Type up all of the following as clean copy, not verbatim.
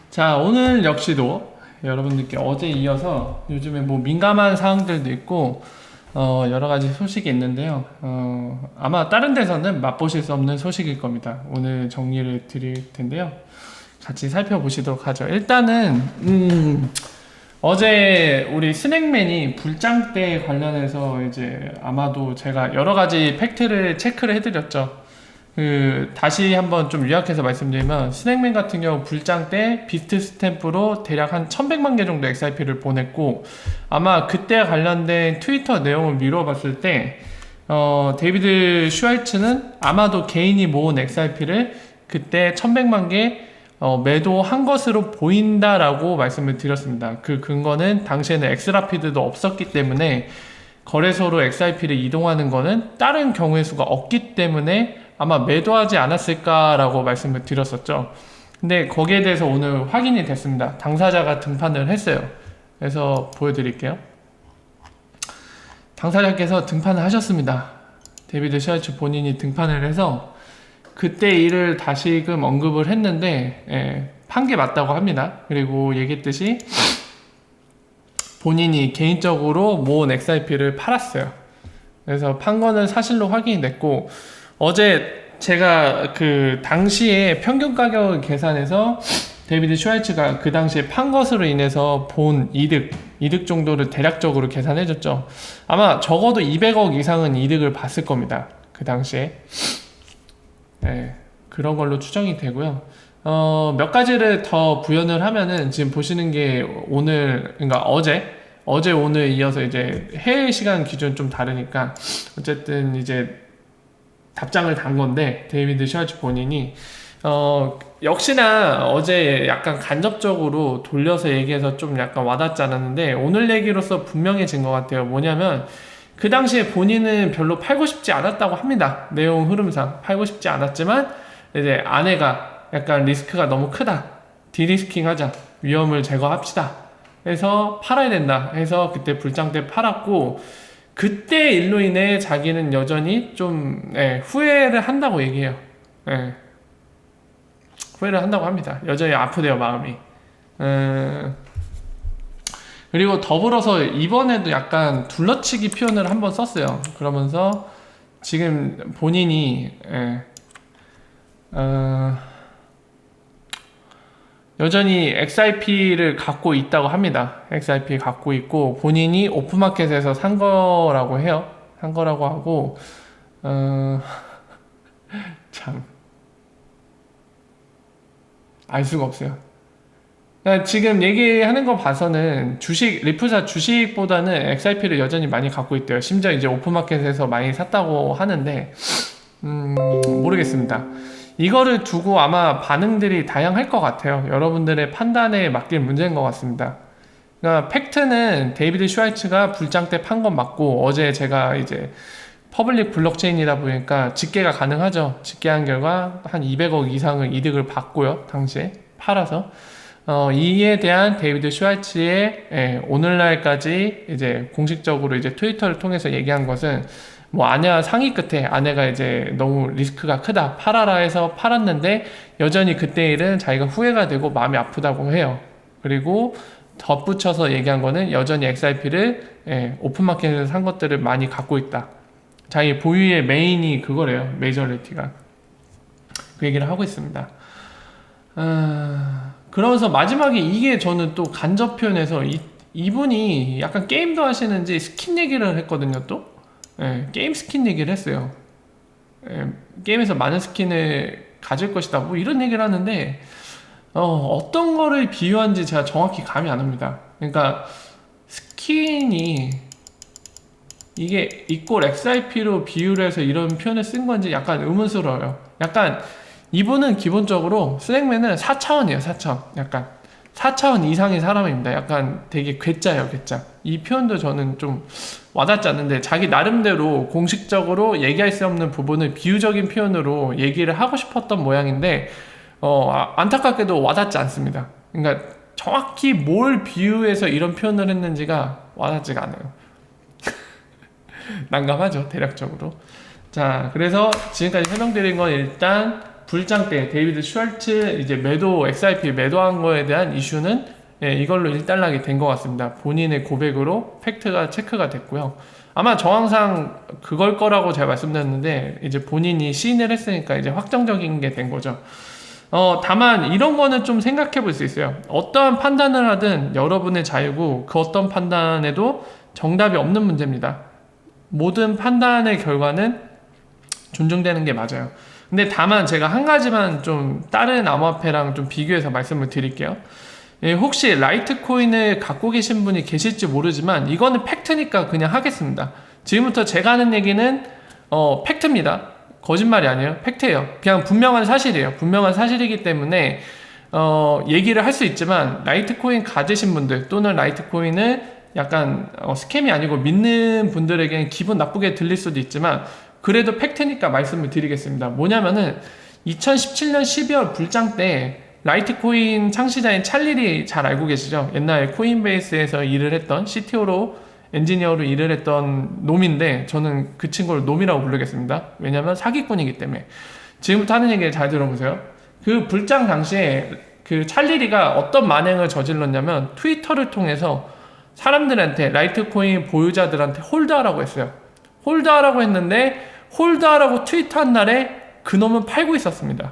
자, 오늘 역시도 여러분들께 어제 이어서 요즘에 뭐 민감한 사항들도 있고 여러 가지 소식이 있는데요. 아마 다른 데서는 맛보실 수 없는 소식일 겁니다. 오늘 정리를 드릴 텐데요. 같이 살펴보시도록 하죠. 일단은 어제 우리 스낵맨이 불장대 관련해서 이제 아마도 제가 여러 가지 팩트를 체크를 해드렸죠. 다시 한번 좀 요약해서 말씀드리면 스낵맨 같은 경우 불장 때 비트 스탬프로 대략 한 1100만 개 정도 XRP를 보냈고, 아마 그때 관련된 트위터 내용을 미뤄봤을 때 데이비드 슈왈츠는 아마도 개인이 모은 XRP를 그때 1100만 개 매도한 것으로 보인다라고 말씀을 드렸습니다. 그 근거는 당시에는 엑스라피드도 없었기 때문에 거래소로 XRP를 이동하는 거는 다른 경우의 수가 없기 때문에 아마 매도하지 않았을까라고 말씀을 드렸었죠. 근데 거기에 대해서 오늘 확인이 됐습니다. 당사자가 등판을 했어요. 그래서 보여드릴게요. 당사자께서 등판을 하셨습니다. 데이비드 슈왈츠 본인이 등판을 해서 그때 일을 다시금 언급을 했는데 판 게 맞다고 합니다. 그리고 얘기했듯이 본인이 개인적으로 모은 XRP를 팔았어요. 그래서 판 거는 사실로 확인이 됐고, 어제 제가 그 당시에 평균 가격을 계산해서 데이비드 슈왈츠가 그 당시에 판 것으로 인해서 본 이득 정도를 대략적으로 계산해줬죠. 아마 적어도 200억 이상은 이득을 봤을 겁니다. 그 당시에. 네, 그런 걸로 추정이 되고요. 몇 가지를 더 부연을 하면은 지금 보시는 게 오늘, 그러니까 어제 오늘 이어서 이제 해외 시간 기준 좀 다르니까 어쨌든 이제 답장을 단 건데, 데이비드 슈왈츠 본인이 역시나 어제 약간 간접적으로 돌려서 얘기해서 좀 약간 와닿지 않았는데 오늘 얘기로서 분명해진 것 같아요. 뭐냐면 그 당시에 본인은 별로 팔고 싶지 않았다고 합니다. 내용 흐름상 팔고 싶지 않았지만 이제 아내가 약간 리스크가 너무 크다, 디리스킹 하자, 위험을 제거합시다 해서 팔아야 된다 해서 그때 불장 때 팔았고, 그때 일로 인해 자기는 여전히 좀 후회를 한다고 얘기해요. 후회를 한다고 합니다. 여전히 아프대요, 마음이. 그리고 더불어서 이번에도 약간 둘러치기 표현을 한번 썼어요. 그러면서 지금 본인이 여전히 XRP를 갖고 있다고 합니다. XRP 갖고 있고 본인이 오픈마켓에서 산 거라고 해요. 산 거라고 하고 참 알 수가 없어요. 그러니까 지금 얘기하는 거 봐서는 리프사 주식보다는 XRP를 여전히 많이 갖고 있대요. 심지어 이제 오픈마켓에서 많이 샀다고 하는데 모르겠습니다. 이거를 두고 아마 반응들이 다양할 것 같아요. 여러분들의 판단에 맡길 문제인 것 같습니다. 그러니까 팩트는 데이비드 슈왈츠가 불장 때 판 건 맞고, 어제 제가 이제 퍼블릭 블록체인이다 보니까 집계가 가능하죠. 집계한 결과 한 200억 이상을 이득을 봤고요. 당시에 팔아서 이에 대한 데이비드 슈왈츠의 오늘날까지 이제 공식적으로 이제 트위터를 통해서 얘기한 것은, 뭐 아내와 상의 끝에 아내가 이제 너무 리스크가 크다, 팔아라 해서 팔았는데 여전히 그때 일은 자기가 후회가 되고 마음이 아프다고 해요. 그리고 덧붙여서 얘기한 거는 여전히 XRP를 오픈마켓에서 산 것들을 많이 갖고 있다. 자기 보유의 메인이 그거래요. 메이저리티가. 그 얘기를 하고 있습니다. 그러면서 마지막에 이게 저는 또 간접 표현에서 이분이 약간 게임도 하시는지 스킨 얘기를 했거든요. 또 게임 스킨 얘기를 했어요. 게임에서 많은 스킨을 가질 것이다, 뭐 이런 얘기를 하는데 어떤 거를 비유한지 제가 정확히 감이 안 옵니다. 그러니까 스킨이 이게 이꼴 XRP로 비유를 해서 이런 표현을 쓴 건지 약간 의문스러워요. 약간 이분은 기본적으로 스낵맨은 4차원이에요. 4차원. 약간 4차원 이상의 사람입니다. 약간 되게 괴짜예요. 괴짜. 이 표현도 저는 좀 와닿지 않는데, 자기 나름대로 공식적으로 얘기할 수 없는 부분을 비유적인 표현으로 얘기를 하고 싶었던 모양인데 안타깝게도 와닿지 않습니다. 그러니까 정확히 뭘 비유해서 이런 표현을 했는지가 와닿지가 않아요. 난감하죠, 대략적으로. 자, 그래서 지금까지 설명드린 건 일단 불장 때 데이비드 슈왈츠 이제 매도 XRP 매도한 거에 대한 이슈는 이걸로 일단락이 된 것 같습니다. 본인의 고백으로 팩트가 체크가 됐고요. 아마 정황상 그걸 거라고 제가 말씀드렸는데 이제 본인이 시인을 했으니까 이제 확정적인 게 된 거죠. 다만 이런 거는 좀 생각해 볼 수 있어요. 어떠한 판단을 하든 여러분의 자유고 그 어떤 판단에도 정답이 없는 문제입니다. 모든 판단의 결과는 존중되는 게 맞아요. 근데 다만 제가 한 가지만 좀 다른 암호화폐랑 좀 비교해서 말씀을 드릴게요. 혹시 라이트코인을 갖고 계신 분이 계실지 모르지만 이거는 팩트니까 그냥 하겠습니다. 지금부터 제가 하는 얘기는 팩트입니다. 거짓말이 아니에요. 팩트예요. 그냥 분명한 사실이에요. 분명한 사실이기 때문에 얘기를 할 수 있지만 라이트코인 가지신 분들 또는 라이트코인을 약간 스캠이 아니고 믿는 분들에게는 기분 나쁘게 들릴 수도 있지만 그래도 팩트니까 말씀을 드리겠습니다. 뭐냐면은 2017년 12월 불장 때 라이트코인 창시자인 찰리리 잘 알고 계시죠? 옛날에 코인베이스에서 일을 했던 CTO로 엔지니어로 일을 했던 놈인데 저는 그 친구를 놈이라고 부르겠습니다. 왜냐면 사기꾼이기 때문에. 지금부터 하는 얘기를 잘 들어보세요. 그 불장 당시에 그 찰리리가 어떤 만행을 저질렀냐면 트위터를 통해서 사람들한테 라이트코인 보유자들한테 홀드하라고 했어요. 홀드하라고 했는데 홀드하라고 트위터한 날에 그놈은 팔고 있었습니다.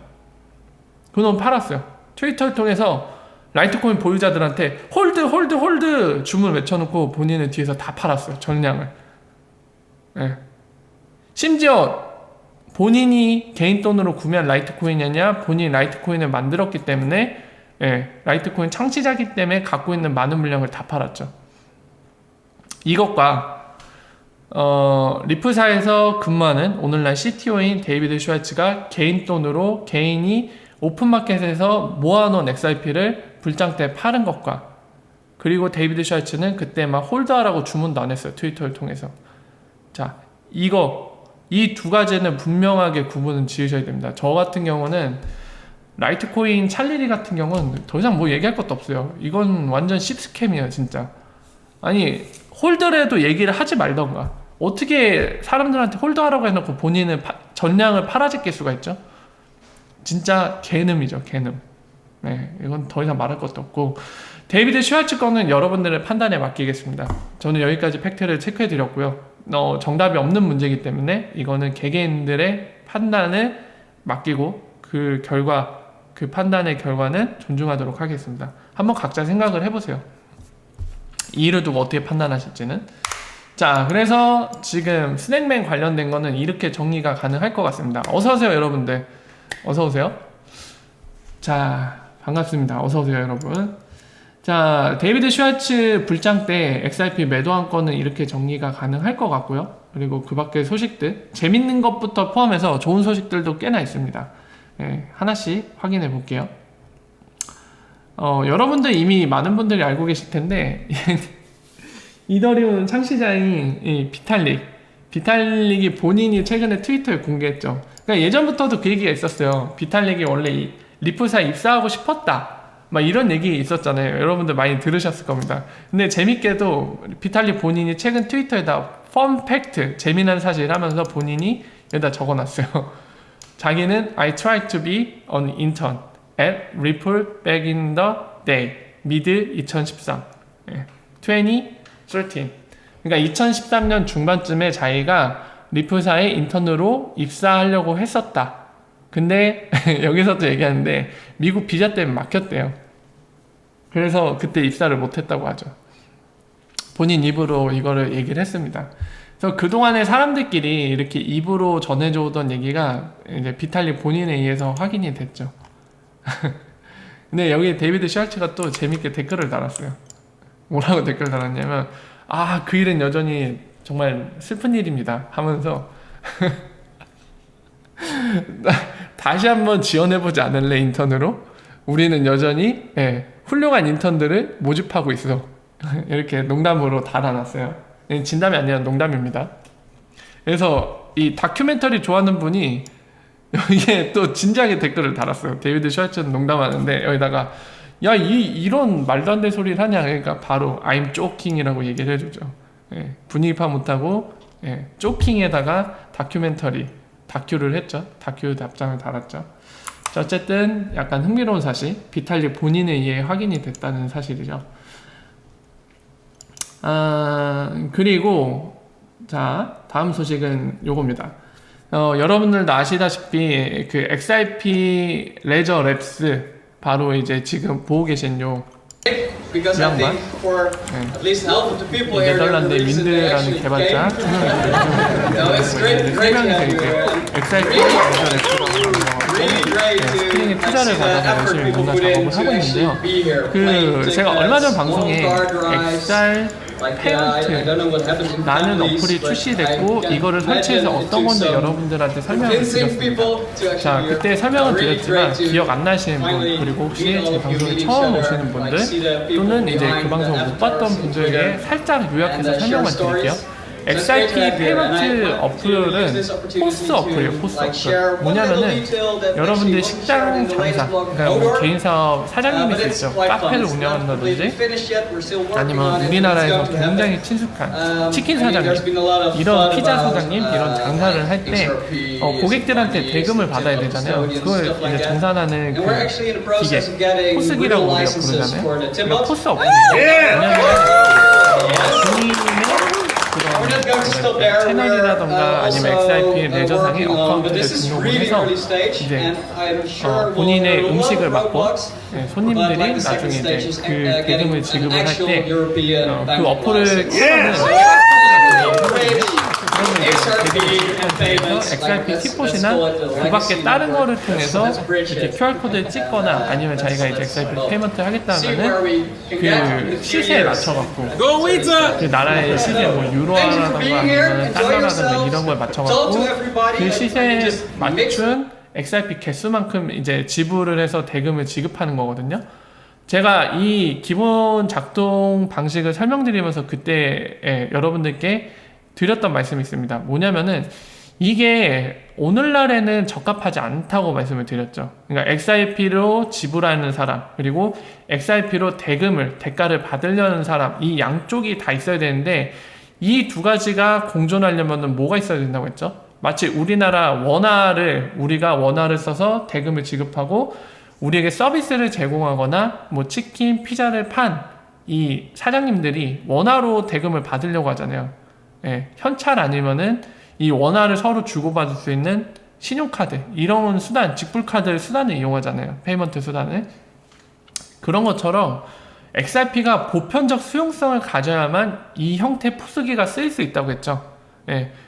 그놈은 팔았어요. 트위터를 통해서 라이트코인 보유자들한테 홀드 주문 외쳐놓고 본인은 뒤에서 다 팔았어요. 전량을. 네. 심지어 본인이 개인 돈으로 구매한 라이트코인이냐 본인이 라이트코인을 만들었기 때문에 라이트코인 창시자기 때문에 갖고 있는 많은 물량을 다 팔았죠. 이것과 리프사에서 근무하는 오늘날 CTO인 데이비드 슈왈츠가 개인 돈으로 개인이 오픈마켓에서 모아놓은 XRP를 불장 때 파는 것과 그리고 데이비드 슈왈츠는 그때 막 홀드하라고 주문도 안 했어요. 트위터를 통해서. 자, 이 두 가지는 분명하게 구분은 지으셔야 됩니다. 저 같은 경우는 라이트코인 찰리리 같은 경우는 더 이상 뭐 얘기할 것도 없어요. 이건 완전 씹스캠이에요, 진짜. 아니, 홀드래도 얘기를 하지 말던가. 어떻게 사람들한테 홀드하라고 해놓고 본인은 전량을 팔아제낄 수가 있죠? 진짜 개놈이죠, 개놈. 네, 이건 더 이상 말할 것도 없고 데이비드 슈왈츠 거는 여러분들의 판단에 맡기겠습니다. 저는 여기까지 팩트를 체크해 드렸고요. 정답이 없는 문제이기 때문에 이거는 개개인들의 판단을 맡기고 그 결과, 그 판단의 결과는 존중하도록 하겠습니다. 한번 각자 생각을 해보세요. 이 일을 두고 어떻게 판단하실지는. 자, 그래서 지금 스낵맨 관련된 거는 이렇게 정리가 가능할 것 같습니다. 어서오세요, 여러분들. 어서오세요. 자, 반갑습니다. 어서오세요, 여러분. 자, 데이비드 슈왈츠 불장 때 XRP 매도한 건은 이렇게 정리가 가능할 것 같고요. 그리고 그 밖의 소식들, 재밌는 것부터 포함해서 좋은 소식들도 꽤나 있습니다. 하나씩 확인해 볼게요. 여러분들 이미 많은 분들이 알고 계실 텐데 이더리움 창시자인 비탈릭이 본인이 최근에 트위터에 공개했죠. 그러니까 예전부터도 그 얘기가 있었어요. 비탈릭이 원래 이 리프사에 입사하고 싶었다. 막 이런 얘기 있었잖아요. 여러분들 많이 들으셨을 겁니다. 근데 재밌게도 비탈릭 본인이 최근 트위터에다 펀 팩트, 재미난 사실 하면서 본인이 여기다 적어놨어요. 자기는 I tried to be an intern at Ripple back in the day, mid 2013, 2013. 그러니까 2013년 중반쯤에 자기가 리플사에 인턴으로 입사하려고 했었다. 근데 여기서도 얘기하는데 미국 비자 때문에 막혔대요. 그래서 그때 입사를 못했다고 하죠. 본인 입으로 이거를 얘기를 했습니다. 그래서 그동안에 사람들끼리 이렇게 입으로 전해져 오던 얘기가 이제 비탈릭 본인에 의해서 확인이 됐죠. 근데 여기 데이비드 슈왈츠가 또 재밌게 댓글을 달았어요. 뭐라고 댓글을 달았냐면 그 일은 여전히 정말 슬픈 일입니다 하면서 다시 한번 지원해보지 않을래 인턴으로? 우리는 여전히 훌륭한 인턴들을 모집하고 있어. 이렇게 농담으로 달아놨어요. 진담이 아니라 농담입니다. 그래서 이 다큐멘터리 좋아하는 분이 여기에 또 진지하게 댓글을 달았어요. 데이비드 슈왈츠는 농담하는데 여기다가 야 이런 말도 안 되는 소리를 하냐. 그러니까 바로 I'm joking 이라고 얘기를 해주죠. 분위기 파 못하고 쪼킹에다가 다큐를 했죠. 다큐 답장을 달았죠. 자, 어쨌든 약간 흥미로운 사실, 비탈릭 본인에 의해 확인이 됐다는 사실이죠. 그리고 자, 다음 소식은 요겁니다. 여러분들도 아시다시피 그 XRP 레저 랩스, 바로 이제 지금 보고 계신 요 양반, 네덜란드 민드라는 개발자 두 명이 세 명이서 이제 XRP 레저 랩스라는 스크린에 투자를 받아서 열심히 뭔가 작업을 하고 있는데요. 그 제가 얼마 전 방송에 XR 페먼트라는 어플이 출시됐고 이거를 설치해서 어떤 건지 여러분들한테 설명을 드렸습니다. 자, 그때 설명을 드렸지만 기억 안 나시는 분, 그리고 혹시 제 방송에 처음 오시는 분들 또는 이제 그 방송을 못 봤던 분들에게 살짝 요약해서 설명만 드릴게요. XRP 페이먼트 어플은 포스 어플이에요. 포스 어플. 뭐냐면은 여러분들 식당 장사, 그러니까 뭐 개인 사업 사장님일 수 있죠. 카페를 운영한다든지 아니면 우리나라에서 굉장히 친숙한 치킨 사장님, 이런 피자 사장님, 이런 장사를 할 때 고객들한테 대금을 받아야 되잖아요. 그걸 이제 정산하는 그 기계, 포스기라고 우리가 부르잖아요. 그러니까 포스 어플이에요. 본인의 채널이라던가 아니면 XRP 레저상의 어카운트를 등록을 해서 이제 본인의 음식을 맡고 손님들이 나중에 이제 그 대금을 지급을 할 때 그 어플을 켜면은 XRP 티폿이나 그 밖에 다른 거를 통해서 이렇게 QR코드를 찍거나 아니면 자기가 이제 XRP 페이먼트 하겠다면은 그 시세에 맞춰갖고 그 나라의 시세 뭐 유로라던가 아니면 달러라던가 이런 거에 맞춰갖고 그 시세에 맞춘 XRP 개수만큼 이제 지불을 해서 대금을 지급하는 거거든요. 제가 이 기본 작동 방식을 설명드리면서 그때 여러분들께 드렸던 말씀이 있습니다. 뭐냐면은 이게 오늘날에는 적합하지 않다고 말씀을 드렸죠. 그러니까 XRP로 지불하는 사람, 그리고 XRP로 대가를 받으려는 사람, 이 양쪽이 다 있어야 되는데 이 두 가지가 공존하려면 뭐가 있어야 된다고 했죠? 마치 우리가 원화를 써서 대금을 지급하고 우리에게 서비스를 제공하거나 뭐 치킨, 피자를 판 이 사장님들이 원화로 대금을 받으려고 하잖아요. 현찰 아니면은 이 원화를 서로 주고받을 수 있는 신용카드, 이런 수단, 직불카드 수단을 이용하잖아요. 페이먼트 수단을. 그런 것처럼 XRP가 보편적 수용성을 가져야만 이 형태 포스기가 쓰일 수 있다고 했죠.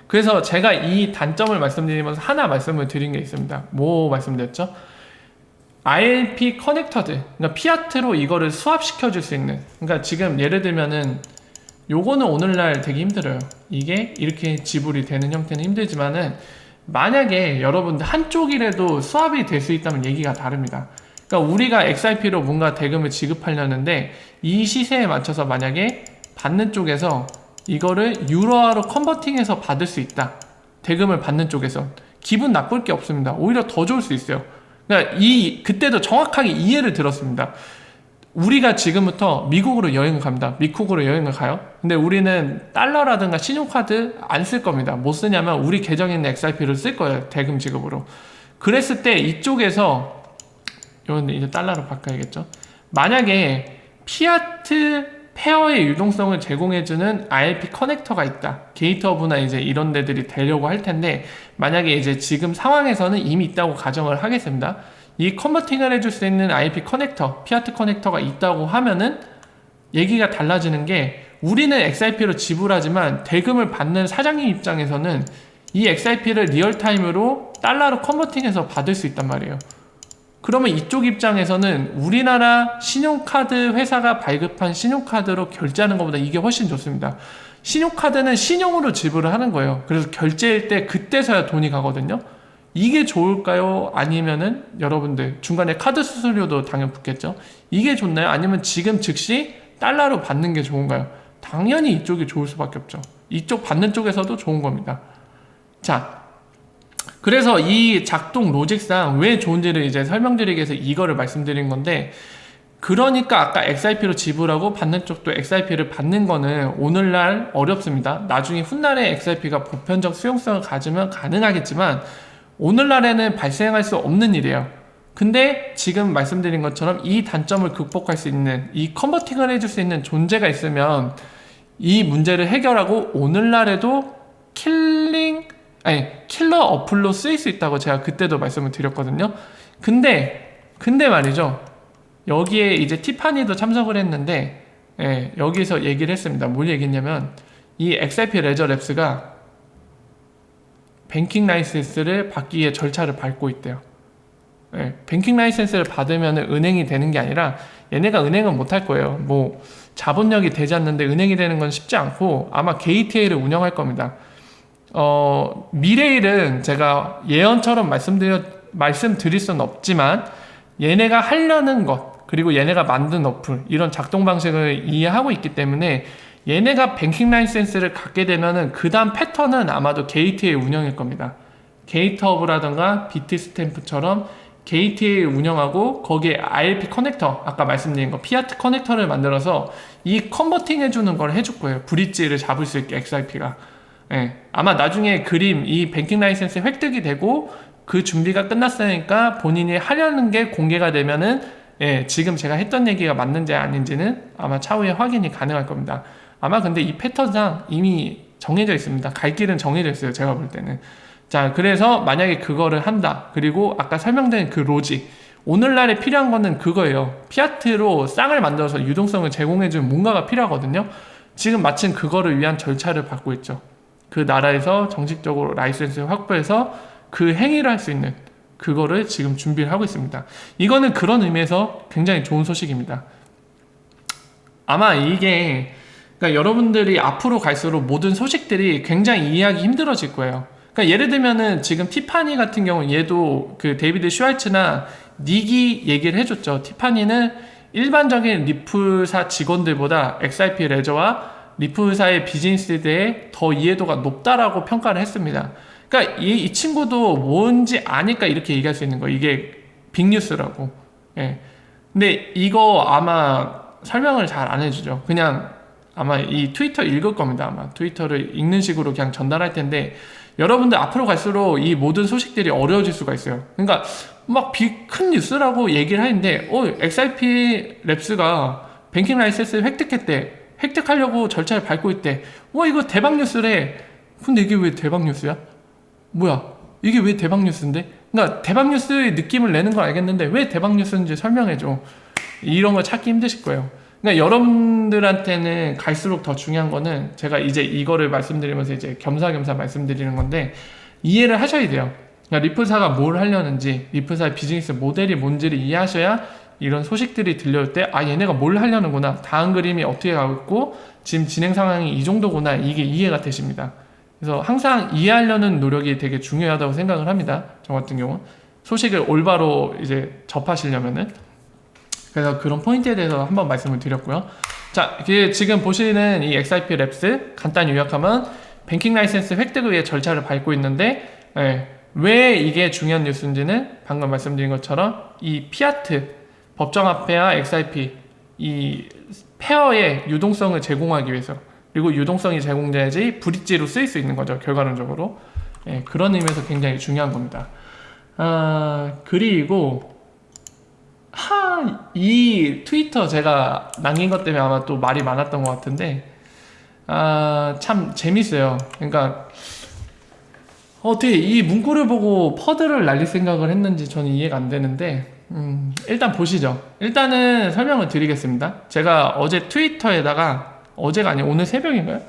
그래서 제가 이 단점을 말씀드리면서 하나 말씀을 드린 게 있습니다. 뭐 말씀드렸죠? ILP 커넥터드, 그러니까 피아트로 이거를 수합시켜 줄 수 있는, 그러니까 지금 예를 들면은 요거는 오늘날 되게 힘들어요. 이게 이렇게 지불이 되는 형태는 힘들지만은 만약에 여러분들 한쪽이라도 수합이 될 수 있다면 얘기가 다릅니다. 그러니까 우리가 XRP로 뭔가 대금을 지급하려는데 이 시세에 맞춰서 만약에 받는 쪽에서 이거를 유로화로 컨버팅해서 받을 수 있다. 대금을 받는 쪽에서 기분 나쁠 게 없습니다. 오히려 더 좋을 수 있어요. 그러니까 그때도 정확하게 이해를 들었습니다. 우리가 지금부터 미국으로 여행을 갑니다. 미국으로 여행을 가요. 근데 우리는 달러라든가 신용카드 안 쓸 겁니다. 뭐 쓰냐면 우리 계정에 있는 XRP를 쓸 거예요. 대금 지급으로. 그랬을 때 이쪽에서 이건 이제 달러로 바꿔야겠죠. 만약에 피아트 페어의 유동성을 제공해주는 ILP 커넥터가 있다. 게이트허브나 이제 이런 데들이 되려고 할 텐데 만약에 이제 지금 상황에서는 이미 있다고 가정을 하겠습니다. 이 컨버팅을 해줄 수 있는 ILP 커넥터, 피아트 커넥터가 있다고 하면은 얘기가 달라지는 게 우리는 XRP로 지불하지만 대금을 받는 사장님 입장에서는 이 XRP를 리얼타임으로 달러로 컨버팅해서 받을 수 있단 말이에요. 그러면 이쪽 입장에서는 우리나라 신용카드 회사가 발급한 신용카드로 결제하는 것보다 이게 훨씬 좋습니다. 신용카드는 신용으로 지불을 하는 거예요. 그래서 결제일 때 그때서야 돈이 가거든요. 이게 좋을까요? 아니면은 여러분들 중간에 카드 수수료도 당연히 붙겠죠. 이게 좋나요? 아니면 지금 즉시 달러로 받는 게 좋은가요? 당연히 이쪽이 좋을 수밖에 없죠. 이쪽 받는 쪽에서도 좋은 겁니다. 자, 그래서 이 작동 로직상 왜 좋은지를 이제 설명드리기 위해서 이거를 말씀드린 건데 그러니까 아까 XRP로 지불하고 받는 쪽도 XRP를 받는 거는 오늘날 어렵습니다. 나중에 훗날에 XRP가 보편적 수용성을 가지면 가능하겠지만 오늘날에는 발생할 수 없는 일이에요. 근데 지금 말씀드린 것처럼 이 단점을 극복할 수 있는, 이 컨버팅을 해줄 수 있는 존재가 있으면 이 문제를 해결하고 오늘날에도 킬러 어플로 쓰일 수 있다고 제가 그때도 말씀을 드렸거든요. 근데 말이죠. 여기에 이제 티파니도 참석을 했는데, 여기서 얘기를 했습니다. 뭘 얘기했냐면, 이 XRP 레저 랩스가 뱅킹 라이센스를 받기 위해 절차를 밟고 있대요. 뱅킹 라이센스를 받으면 은행이 되는 게 아니라 얘네가 은행은 못 할 거예요. 뭐 자본력이 되지 않는데 은행이 되는 건 쉽지 않고 아마 게이트웨이를 운영할 겁니다. 미래일은 제가 예언처럼 말씀드릴 수는 없지만 얘네가 하려는 것 그리고 얘네가 만든 어플 이런 작동 방식을 이해하고 있기 때문에 얘네가 뱅킹 라이센스를 갖게 되면은 그 다음 패턴은 아마도 게이트웨이 운영일 겁니다. 게이트허브라던가 비트스탬프처럼 게이트웨이 운영하고 거기에 ILP 커넥터 아까 말씀드린 거 피아트 커넥터를 만들어서 이 컨버팅 해주는 걸 해줄 거예요. 브릿지를 잡을 수 있게 XRP가. 아마 나중에 그림 이 뱅킹 라이센스 획득이 되고 그 준비가 끝났으니까 본인이 하려는 게 공개가 되면은 지금 제가 했던 얘기가 맞는지 아닌지는 아마 차후에 확인이 가능할 겁니다. 아마 근데 이 패턴상 이미 정해져 있습니다. 갈 길은 정해져 있어요. 제가 볼 때는. 자, 그래서 만약에 그거를 한다. 그리고 아까 설명드린 그 로직. 오늘날에 필요한 거는 그거예요. 피아트로 쌍을 만들어서 유동성을 제공해주는 뭔가가 필요하거든요. 지금 마침 그거를 위한 절차를 밟고 있죠. 그 나라에서 정식적으로 라이센스를 확보해서 그 행위를 할 수 있는 그거를 지금 준비를 하고 있습니다. 이거는 그런 의미에서 굉장히 좋은 소식입니다. 아마 이게 그러니까 여러분들이 앞으로 갈수록 모든 소식들이 굉장히 이해하기 힘들어질 거예요. 그러니까 예를 들면은 지금 티파니 같은 경우 얘도 그 데이비드 슈왈츠나 닉이 얘기를 해줬죠. 티파니는 일반적인 리플사 직원들보다 XRP 레저와 리플사의 비즈니스에 대해 더 이해도가 높다라고 평가를 했습니다. 그러니까 이 친구도 뭔지 아니까 이렇게 얘기할 수 있는 거예요. 이게 빅뉴스라고. 근데 이거 아마 설명을 잘 안 해주죠. 그냥 아마 이 트위터 읽을 겁니다. 아마 트위터를 읽는 식으로 그냥 전달할 텐데 여러분들 앞으로 갈수록 이 모든 소식들이 어려워질 수가 있어요. 그러니까 막 큰 뉴스라고 얘기를 하는데 XRP 랩스가 뱅킹 라이센스 획득했대. 획득하려고 절차를 밟고 있대. 와 이거 대박 뉴스래. 근데 이게 왜 대박 뉴스야? 뭐야 이게 왜 대박 뉴스인데? 그러니까 대박 뉴스의 느낌을 내는 건 알겠는데 왜 대박 뉴스인지 설명해줘. 이런 거 찾기 힘드실 거예요. 그러니까 여러분들한테는 갈수록 더 중요한 거는 제가 이제 이거를 말씀드리면서 이제 겸사겸사 말씀드리는 건데 이해를 하셔야 돼요. 그러니까 리플사가 뭘 하려는지 리플사의 비즈니스 모델이 뭔지를 이해하셔야 이런 소식들이 들려올 때 아 얘네가 뭘 하려는구나, 다음 그림이 어떻게 가고 있고 지금 진행 상황이 이 정도구나, 이게 이해가 되십니다. 그래서 항상 이해하려는 노력이 되게 중요하다고 생각을 합니다. 저 같은 경우 소식을 올바로 이제 접하시려면은. 그래서 그런 포인트에 대해서 한번 말씀을 드렸고요. 자, 지금 보시는 이 XRP 랩스 간단히 요약하면 뱅킹 라이센스 획득을 위해 절차를 밟고 있는데 왜 이게 중요한 뉴스인지는 방금 말씀드린 것처럼 이 피아트 법정화폐와 XRP 이 페어의 유동성을 제공하기 위해서, 그리고 유동성이 제공돼야지 브릿지로 쓰일 수 있는 거죠. 결과론적으로. 그런 의미에서 굉장히 중요한 겁니다. 그리고 이 트위터 제가 남긴 것 때문에 아마 또 말이 많았던 것 같은데 참 재밌어요. 그러니까 어떻게 이 문구를 보고 퍼드를 날릴 생각을 했는지 저는 이해가 안 되는데 일단 보시죠. 일단은 설명을 드리겠습니다. 제가 어제 트위터에다가 어제가 아니고 오늘 새벽인가요?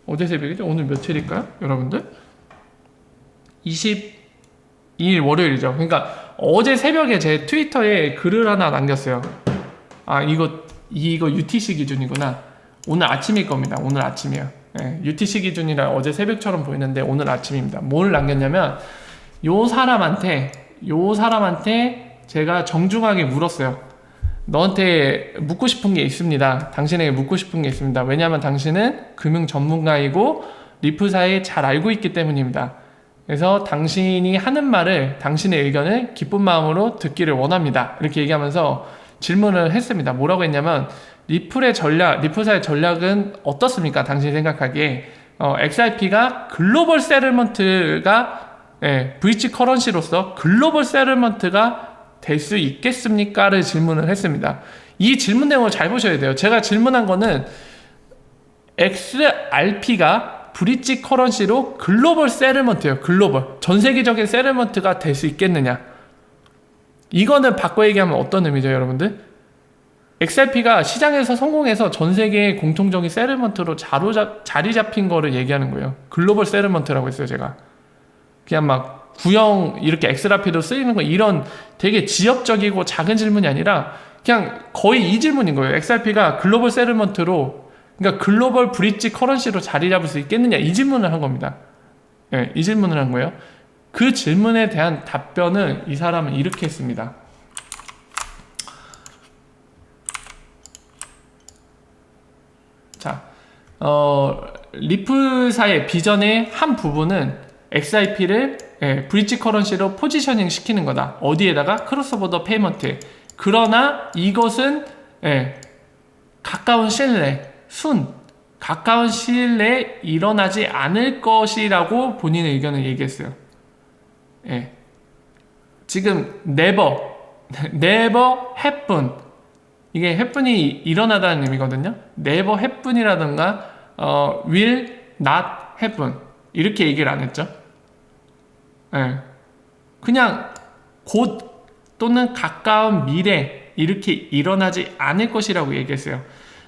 어제 새벽이죠? 오늘 며칠일까요? 여러분들? 22일 월요일이죠. 그러니까 어제 새벽에 제 트위터에 글을 하나 남겼어요. 이거 UTC 기준이구나. 오늘 아침일 겁니다. 오늘 아침이에요. UTC 기준이라 어제 새벽처럼 보이는데 오늘 아침입니다. 뭘 남겼냐면 요 사람한테 제가 정중하게 물었어요. 너한테 묻고 싶은 게 있습니다. 당신에게 묻고 싶은 게 있습니다. 왜냐하면 당신은 금융 전문가이고 리플사에 잘 알고 있기 때문입니다. 그래서 당신이 하는 말을, 당신의 의견을 기쁜 마음으로 듣기를 원합니다. 이렇게 얘기하면서 질문을 했습니다. 뭐라고 했냐면 리플사의 전략은 어떻습니까? 당신이 생각하기에 XRP가 글로벌 세틀먼트가 브릿지 커런시로서 글로벌 세틀먼트가 될 수 있겠습니까? 를 질문을 했습니다. 이 질문 내용을 잘 보셔야 돼요. 제가 질문한 거는 XRP가 브릿지 커런시로 글로벌 세틀먼트예요. 글로벌 전 세계적인 세틀먼트가 될 수 있겠느냐. 이거는 바꿔 얘기하면 어떤 의미죠, 여러분들? XRP가 시장에서 성공해서 전 세계의 공통적인 세틀먼트로 자리 잡힌 거를 얘기하는 거예요. 글로벌 세틀먼트라고 했어요, 제가. 그냥 막 구형 이렇게 XRP도 쓰이는 거 이런 되게 지역적이고 작은 질문이 아니라 그냥 거의 이 질문인 거예요. XRP가 글로벌 세틀먼트로, 그러니까 글로벌 브릿지 커런시로 자리 잡을 수 있겠느냐, 이 질문을 한 겁니다. 네, 이 질문을 한 거예요. 그 질문에 대한 답변을 이 사람은 이렇게 했습니다. 자, 리플사의 비전의 한 부분은 XRP를 브릿지 커런시로 포지셔닝 시키는 거다. 어디에다가? 크로스보더 페이먼트. 그러나 이것은 가까운 시일 내에 가까운 시일 내에 일어나지 않을 것이라고 본인의 의견을 얘기했어요. 지금 never happen, 이게 happen이 일어나다는 의미거든요. never happen이라든가 will not happen 이렇게 얘기를 안 했죠. 그냥 곧 또는 가까운 미래 이렇게 일어나지 않을 것이라고 얘기했어요.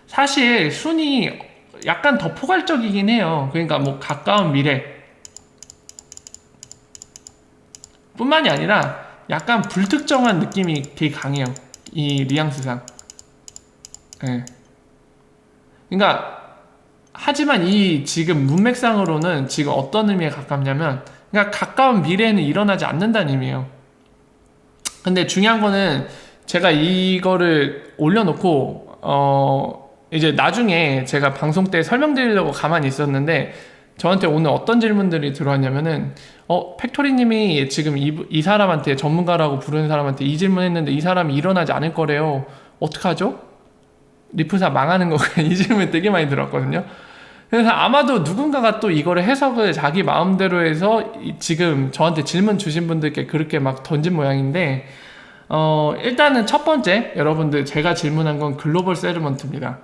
사실 순이 약간 더 포괄적이긴 해요. 그러니까 뭐 가까운 미래 뿐만이 아니라 약간 불특정한 느낌이 되게 강해요, 이 뉘앙스상. 그러니까 하지만 이 지금 문맥상으로는 지금 어떤 의미에 가깝냐면, 그러니까 가까운 미래에는 일어나지 않는다는 의미예요. 근데 중요한 거는 제가 이거를 올려놓고 이제 나중에 제가 방송 때 설명드리려고 가만히 있었는데 저한테 오늘 어떤 질문들이 들어왔냐면은 팩토리님이 지금 이 사람한테, 전문가라고 부르는 사람한테 이 질문 했는데 이 사람이 일어나지 않을 거래요. 어떡하죠? 리플사 망하는 거가 이 질문이 되게 많이 들었거든요. 그래서 아마도 누군가가 또 이거를 해석을 자기 마음대로 해서 지금 저한테 질문 주신 분들께 그렇게 막 던진 모양인데, 일단은 첫 번째, 여러분들 제가 질문한 건 글로벌 세틀먼트입니다.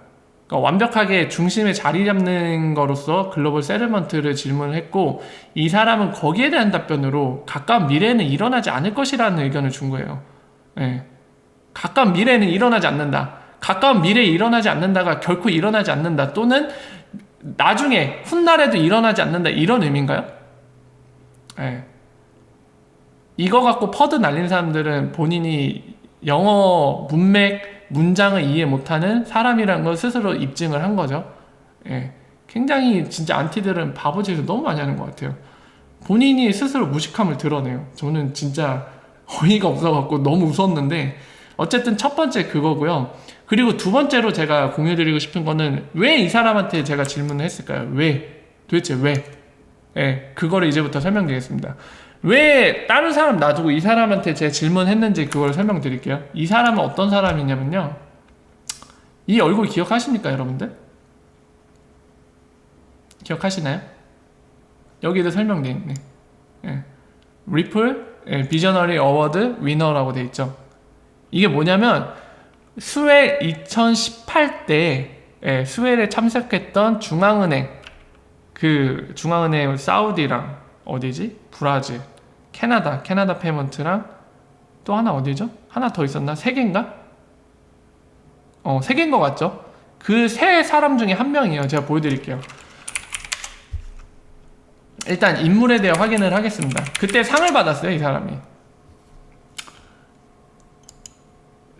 그러니까 완벽하게 중심에 자리 잡는 거로서 글로벌 세틀먼트를 질문을 했고, 이 사람은 거기에 대한 답변으로 가까운 미래에는 일어나지 않을 것이라는 의견을 준 거예요. 가까운 미래에는 일어나지 않는다. 가까운 미래에 일어나지 않는다가 결코 일어나지 않는다, 또는 나중에 훗날에도 일어나지 않는다, 이런 의미인가요? 이거 갖고 퍼드 날린 사람들은 본인이 영어 문맥, 문장을 이해 못하는 사람이라는 걸 스스로 입증을 한 거죠. 굉장히 진짜 안티들은 바보짓을 너무 많이 하는 것 같아요. 본인이 스스로 무식함을 드러내요. 저는 진짜 어이가 없어갖고 너무 웃었는데, 어쨌든 첫 번째 그거고요. 그리고 두 번째로 제가 공유드리고 싶은 거는, 왜 이 사람한테 제가 질문을 했을까요? 왜? 도대체 왜? 그거를 이제부터 설명드리겠습니다. 왜 다른 사람 놔두고 이 사람한테 제가 질문했는지 그걸 설명드릴게요. 이 사람은 어떤 사람이냐면요, 이 얼굴 기억하십니까, 여러분들? 기억하시나요? 여기도 설명되어 있네. 리플 비저너리 어워드 위너라고 되어 있죠. 이게 뭐냐면 스웰 2018때 스웰에 참석했던 중앙은행, 그 중앙은행 사우디랑 어디지? 브라질, 캐나다 페이먼트랑 또 하나 어디죠? 하나 더 있었나? 세 개인가? 세 개인 것 같죠? 그 세 사람 중에 한 명이에요. 제가 보여드릴게요. 일단 인물에 대해 확인을 하겠습니다. 그때 상을 받았어요, 이 사람이.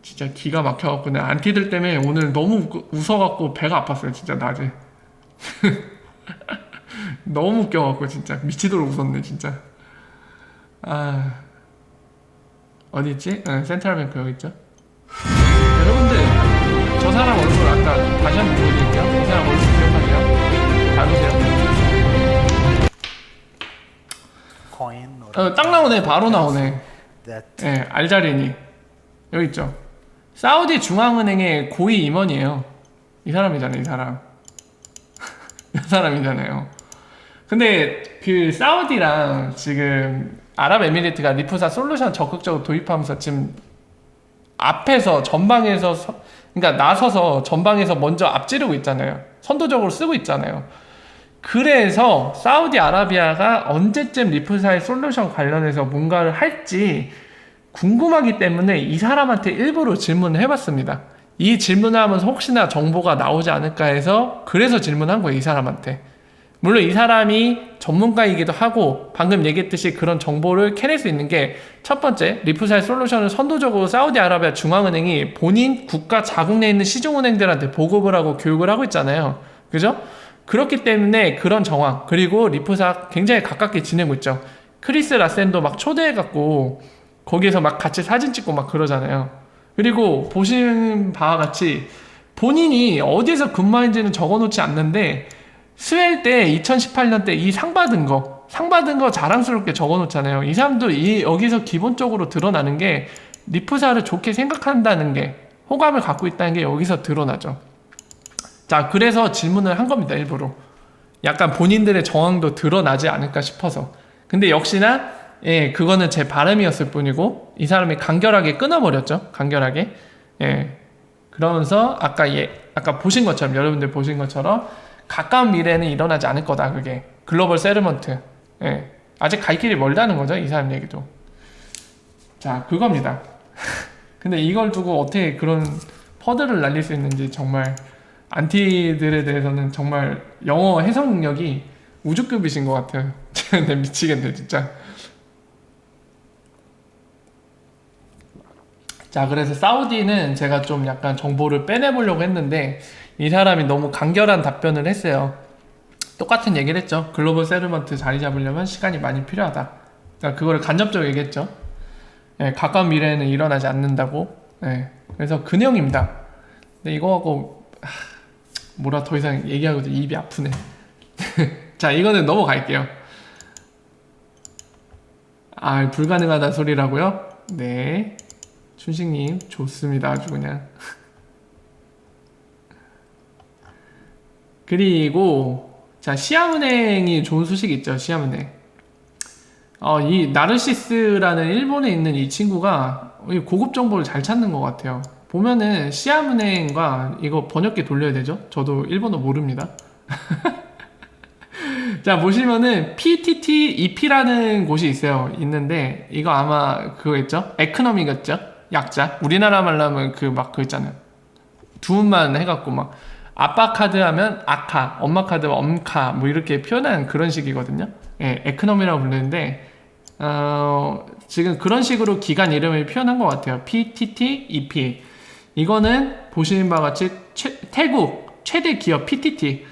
진짜 기가 막혀갖고 내 안티들 때문에 오늘 너무 웃어갖고 배가 아팠어요, 진짜 낮에. 너무 웃겨갖고 진짜 미치도록 웃었네, 진짜. 어디있지? 센트럴뱅크 여기 있죠. 여러분들, 저 사람 얼굴 아까 다시 한번 보여드릴게요. 이 사람 얼굴 기억하세요? 잘 보세요. 딱 나오네. 바로 나오네. 알자리니 여기 있죠. 사우디 중앙은행의 고위 임원이에요. 이 사람이잖아요, 이 사람. 이 사람이잖아요. 근데 그 사우디랑 지금 아랍에미리트가 리프사 솔루션 적극적으로 도입하면서 지금 앞에서 전방에서 그러니까 나서서 전방에서 먼저 앞지르고 있잖아요. 선도적으로 쓰고 있잖아요. 그래서 사우디아라비아가 언제쯤 리프사의 솔루션 관련해서 뭔가를 할지 궁금하기 때문에 이 사람한테 일부러 질문을 해봤습니다. 이 질문을 하면서 혹시나 정보가 나오지 않을까 해서 그래서 질문한 거예요, 이 사람한테. 물론 이 사람이 전문가이기도 하고 방금 얘기했듯이 그런 정보를 캐낼 수 있는 게 첫 번째, 리프사의 솔루션을 선도적으로 사우디아라비아 중앙은행이 본인 국가 자국 내에 있는 시중은행들한테 보급을 하고 교육을 하고 있잖아요. 그죠? 그렇기 때문에 그런 정황, 그리고 리프사 굉장히 가깝게 지내고 있죠. 크리스 라센도 막 초대해갖고 거기에서 막 같이 사진 찍고 막 그러잖아요. 그리고 보신 바와 같이 본인이 어디에서 근무하는지는 적어놓지 않는데 스웰 때 2018년 때 이 상 받은 거 자랑스럽게 적어놓잖아요. 이 사람도 여기서 기본적으로 드러나는 게 리프사를 좋게 생각한다는 게, 호감을 갖고 있다는 게 여기서 드러나죠. 자, 그래서 질문을 한 겁니다, 일부러. 약간 본인들의 정황도 드러나지 않을까 싶어서. 근데 역시나 예, 그거는 제 바람이었을 뿐이고 이 사람이 간결하게 끊어버렸죠. 간결하게. 예. 그러면서 아까 보신 것처럼, 여러분들 보신 것처럼 가까운 미래에는 일어나지 않을 거다. 그게 글로벌 세르먼트. 예. 아직 갈 길이 멀다는 거죠, 이 사람 얘기도. 자, 그겁니다. 근데 이걸 두고 어떻게 그런 퍼드를 날릴 수 있는지, 정말 안티들에 대해서는 정말 영어 해석 능력이 우주급이신 것 같아요. 근데 미치겠네, 진짜. 자, 그래서 사우디는 제가 좀 약간 정보를 빼내보려고 했는데 이 사람이 너무 간결한 답변을 했어요. 똑같은 얘기를 했죠. 글로벌 세르먼트 자리 잡으려면 시간이 많이 필요하다. 그러니까 그거를 간접적으로 얘기했죠. 예, 가까운 미래에는 일어나지 않는다고. 예, 그래서 그 내용입니다. 근데 이거하고 뭐라 더 이상 얘기하고도 입이 아프네. 자, 이거는 넘어갈게요. 아, 불가능하다는 소리라고요? 네, 춘식님 좋습니다, 아주 그냥. 그리고 자, 시아은행이 좋은 소식이 있죠. 시아은행. 이 나르시스라는 일본에 있는 이 친구가 고급 정보를 잘 찾는 것 같아요. 보면은 시아은행과 이거 번역기 돌려야 되죠? 저도 일본어 모릅니다. 자, 보시면은 PTTEP라는 곳이 있는데 이거 아마 그거겠죠? 에코노미겠죠? 약자. 우리나라 말로 하면 그거 있잖아요. 두음만 해갖고 막 아빠 카드 하면 아카, 엄마 카드 하면 엄카, 뭐 이렇게 표현하는 그런 식이거든요. 예, 에코노미라고 부르는데 지금 그런 식으로 기관 이름을 표현한 것 같아요. PTTEP. 이거는 보시는 바와 같이 태국 최대 기업 PTT,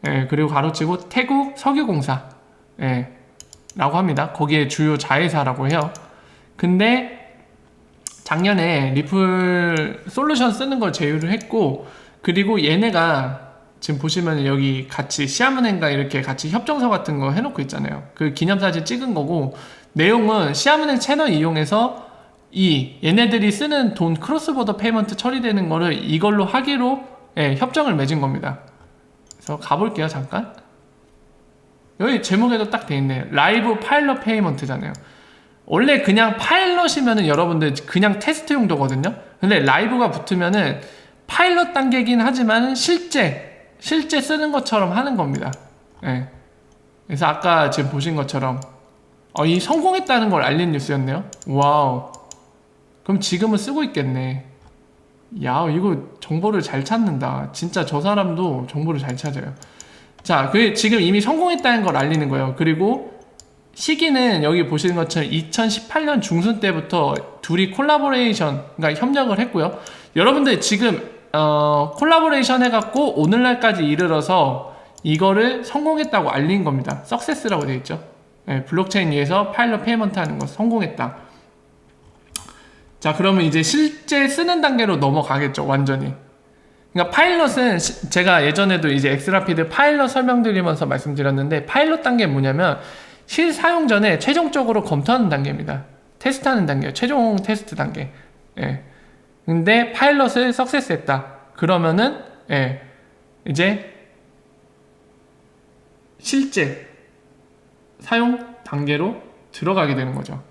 예, 그리고 가로치고 태국 석유공사, 예, 라고 합니다. 거기에 주요 자회사라고 해요. 근데 작년에 리플 솔루션 쓰는 걸 제휴를 했고, 그리고 얘네가 지금 보시면 여기 같이 시아문행과 이렇게 같이 협정서 같은 거 해놓고 있잖아요. 그 기념사진 찍은 거고, 내용은 시아문행 채널 이용해서 얘네들이 쓰는 돈 크로스보더 페이먼트 처리되는 거를 이걸로 하기로, 예, 협정을 맺은 겁니다. 그래서 가볼게요, 잠깐. 여기 제목에도 딱 돼있네. 라이브 파일럿 페이먼트잖아요. 원래 그냥 파일럿이면은 여러분들 그냥 테스트 용도거든요. 근데 라이브가 붙으면은 파일럿 단계긴 하지만 실제 쓰는 것처럼 하는 겁니다. 예. 그래서 아까 지금 보신 것처럼 이 성공했다는 걸 알린 뉴스였네요. 와우. 그럼 지금은 쓰고 있겠네. 야, 이거 정보를 잘 찾는다. 진짜 저 사람도 정보를 잘 찾아요. 자, 지금 이미 성공했다는 걸 알리는 거예요. 그리고 시기는 여기 보시는 것처럼 2018년 중순 때부터 둘이 콜라보레이션, 그러니까 협력을 했고요. 여러분들 지금 콜라보레이션 해갖고 오늘날까지 이르러서 이거를 성공했다고 알린 겁니다. 석세스라고 되어 있죠. 네, 블록체인 위에서 파일럿 페이먼트 하는 거 성공했다. 자, 그러면 이제 실제 쓰는 단계로 넘어가겠죠, 완전히. 그러니까 파일럿은 제가 예전에도 이제 엑스라피드 파일럿 설명드리면서 말씀드렸는데, 파일럿 단계는 뭐냐면 실사용 전에 최종적으로 검토하는 단계입니다. 테스트하는 단계, 최종 테스트 단계. 예. 근데 파일럿을 석세스 했다. 그러면은 이제 실제 사용 단계로 들어가게 되는 거죠.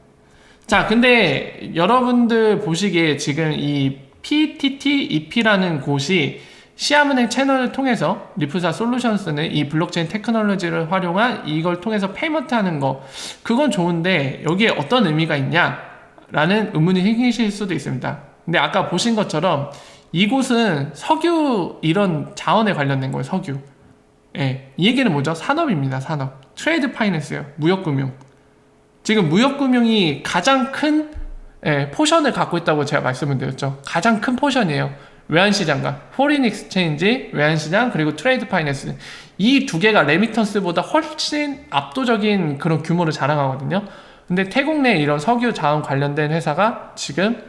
자, 근데 여러분들 보시기에 지금 이 PTTEP라는 곳이 시아은행 채널을 통해서 리프사 솔루션스는 이 블록체인 테크놀로지를 활용한 이걸 통해서 페이먼트 하는 거, 그건 좋은데 여기에 어떤 의미가 있냐 라는 의문이 생기실 수도 있습니다. 근데 아까 보신 것처럼 이곳은 석유 이런 자원에 관련된 거예요. 석유. 이 얘기는 뭐죠? 산업입니다. 산업. 트레이드 파이낸스예요. 무역금융. 지금 무역금융이 가장 큰 포션을 갖고 있다고 제가 말씀을 드렸죠. 가장 큰 포션이에요. 외환시장과 포린 익스체인지, 외환시장, 그리고 트레이드 파이낸스. 이 두 개가 레미턴스보다 훨씬 압도적인 그런 규모를 자랑하거든요. 근데 태국 내 이런 석유 자원 관련된 회사가 지금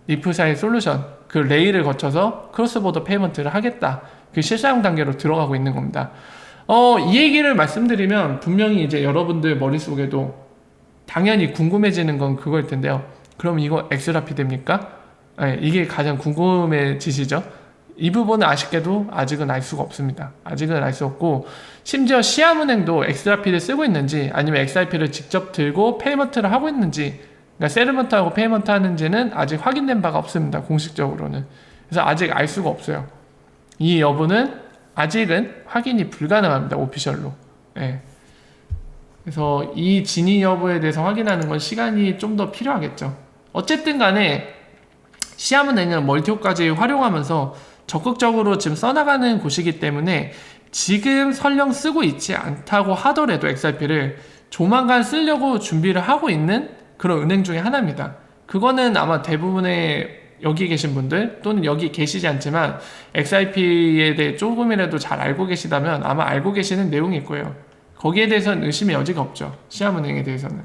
리프사의 솔루션, 그 레일을 거쳐서 크로스보더 페이먼트를 하겠다. 그 실사용 단계로 들어가고 있는 겁니다. 이 얘기를 말씀드리면 분명히 이제 여러분들 머릿속에도 당연히 궁금해지는 건 그거일 텐데요. 그럼 이거 엑스라피 됩니까? 이게 가장 궁금해지시죠? 이 부분은 아쉽게도 아직은 알 수가 없습니다. 아직은 알 수 없고, 심지어 시아은행도 엑스라피를 쓰고 있는지 아니면 XRP를 직접 들고 페이먼트를 하고 있는지, 그러니까 세르먼트하고 페이먼트 하는지는 아직 확인된 바가 없습니다. 공식적으로는. 그래서 아직 알 수가 없어요. 이 여부는 아직은 확인이 불가능합니다. 오피셜로. 그래서 이 진위 여부에 대해서 확인하는 건 시간이 좀 더 필요하겠죠. 어쨌든 간에 시아은행은 멀티홀까지 활용하면서 적극적으로 지금 써나가는 곳이기 때문에 지금 설령 쓰고 있지 않다고 하더라도 XRP를 조만간 쓰려고 준비를 하고 있는 그런 은행 중에 하나입니다. 그거는 아마 대부분의 여기 계신 분들 또는 여기 계시지 않지만 XRP에 대해 조금이라도 잘 알고 계시다면 아마 알고 계시는 내용일 거예요. 거기에 대해서는 의심의 여지가 없죠. 시아은행에 대해서는.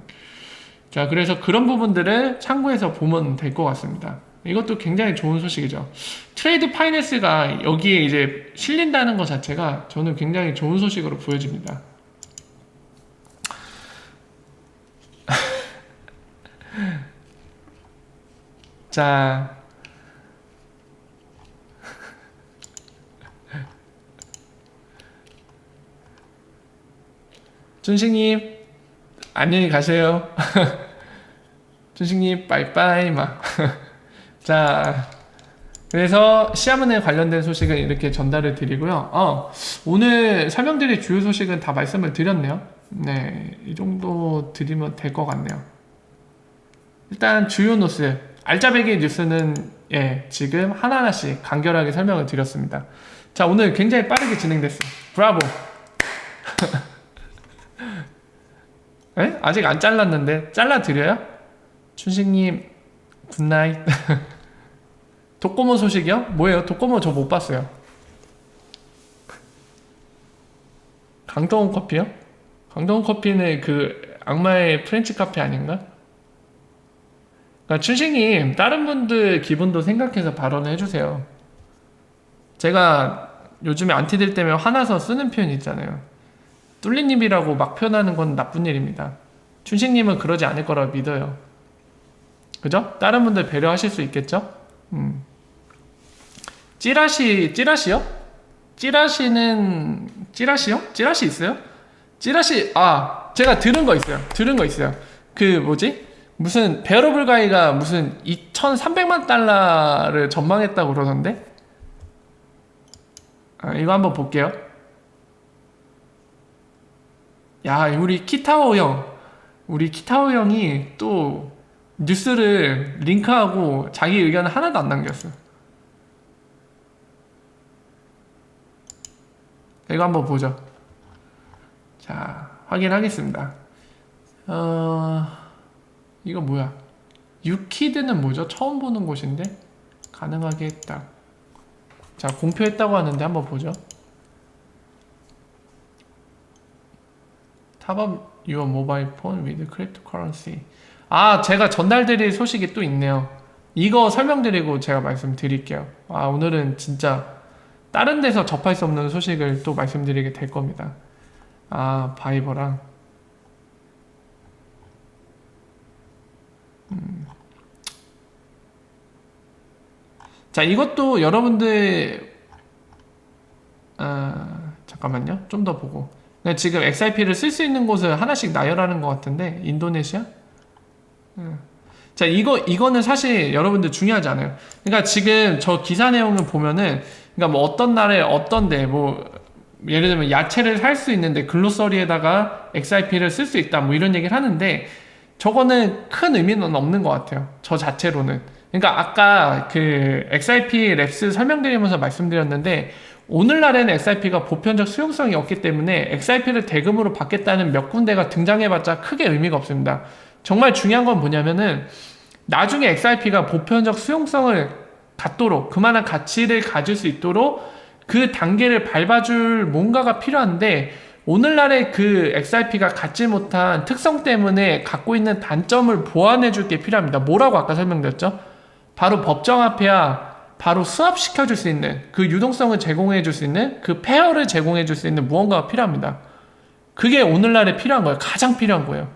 자, 그래서 그런 부분들을 참고해서 보면 될 것 같습니다. 이것도 굉장히 좋은 소식이죠. 트레이드 파이낸스가 여기에 이제 실린다는 것 자체가 저는 굉장히 좋은 소식으로 보여집니다. 자, 준식님 안녕히 가세요. 준식님 빠이빠이 막. 자, 그래서 시아은행 관련된 소식은 이렇게 전달을 드리고요. 오늘 설명드릴 주요 소식은 다 말씀을 드렸네요. 네, 이 정도 드리면 될 것 같네요. 일단 주요 뉴스, 알짜배기 뉴스는 지금 하나하나씩 간결하게 설명을 드렸습니다. 자, 오늘 굉장히 빠르게 진행됐어요. 브라보. 아직 안 잘랐는데 잘라드려요? 춘식님 굿나잇. 독고모 소식이요? 뭐예요? 독고모 저 못 봤어요. 강동원 커피요? 강동원 커피는 그 악마의 프렌치 카페 아닌가? 그러니까 춘식님 다른 분들 기분도 생각해서 발언을 해주세요. 제가 요즘에 안티들 때문에 화나서 쓰는 표현 있잖아요. 뚫린입이라고 막 표현하는 건 나쁜 일입니다. 춘식님은 그러지 않을 거라고 믿어요. 그죠? 다른 분들 배려하실 수 있겠죠? 찌라시요? 찌라시요? 찌라시 있어요? 제가 들은 거 있어요. 그 뭐지? 무슨 베어러블 가이가 무슨 2,300만 달러를 전망했다고 그러던데? 이거 한번 볼게요. 야, 우리 키타오 형이 또 뉴스를 링크하고 자기 의견을 하나도 안 남겼어. 이거 한번 보죠. 자, 확인하겠습니다. 이거 뭐야? 유키드는 뭐죠? 처음 보는 곳인데? 가능하게 했다. 자, 공표했다고 하는데 한번 보죠. Top up your mobile phone with cryptocurrency. 제가 전달드릴 소식이 또 있네요. 이거 설명드리고 제가 말씀드릴게요. 오늘은 진짜 다른 데서 접할 수 없는 소식을 또 말씀드리게 될 겁니다. 바이버랑 자, 이것도 여러분들 잠깐만요. 좀 더 보고. 네, 지금 XIP를 쓸 수 있는 곳을 하나씩 나열하는 것 같은데, 인도네시아? 자, 이거는 사실 여러분들 중요하지 않아요. 그러니까 지금 저 기사 내용을 보면은, 그러니까 뭐 어떤 날에 어떤데, 뭐, 예를 들면 야채를 살 수 있는데 글로서리에다가 XIP를 쓸 수 있다, 뭐 이런 얘기를 하는데, 저거는 큰 의미는 없는 것 같아요. 저 자체로는. 그러니까 아까 그 XIP 랩스 설명드리면서 말씀드렸는데, 오늘날에는 XIP가 보편적 수용성이 없기 때문에 XIP를 대금으로 받겠다는 몇 군데가 등장해봤자 크게 의미가 없습니다. 정말 중요한 건 뭐냐면은 나중에 XIP가 보편적 수용성을 갖도록, 그만한 가치를 가질 수 있도록 그 단계를 밟아줄 뭔가가 필요한데, 오늘날의 그 XIP가 갖지 못한 특성 때문에 갖고 있는 단점을 보완해 줄 게 필요합니다. 뭐라고 아까 설명드렸죠? 바로 법정화폐와 바로 수합시켜 줄 수 있는, 그 유동성을 제공해 줄 수 있는, 그 페어를 제공해 줄 수 있는 무언가가 필요합니다. 그게 오늘날에 필요한 거예요. 가장 필요한 거예요.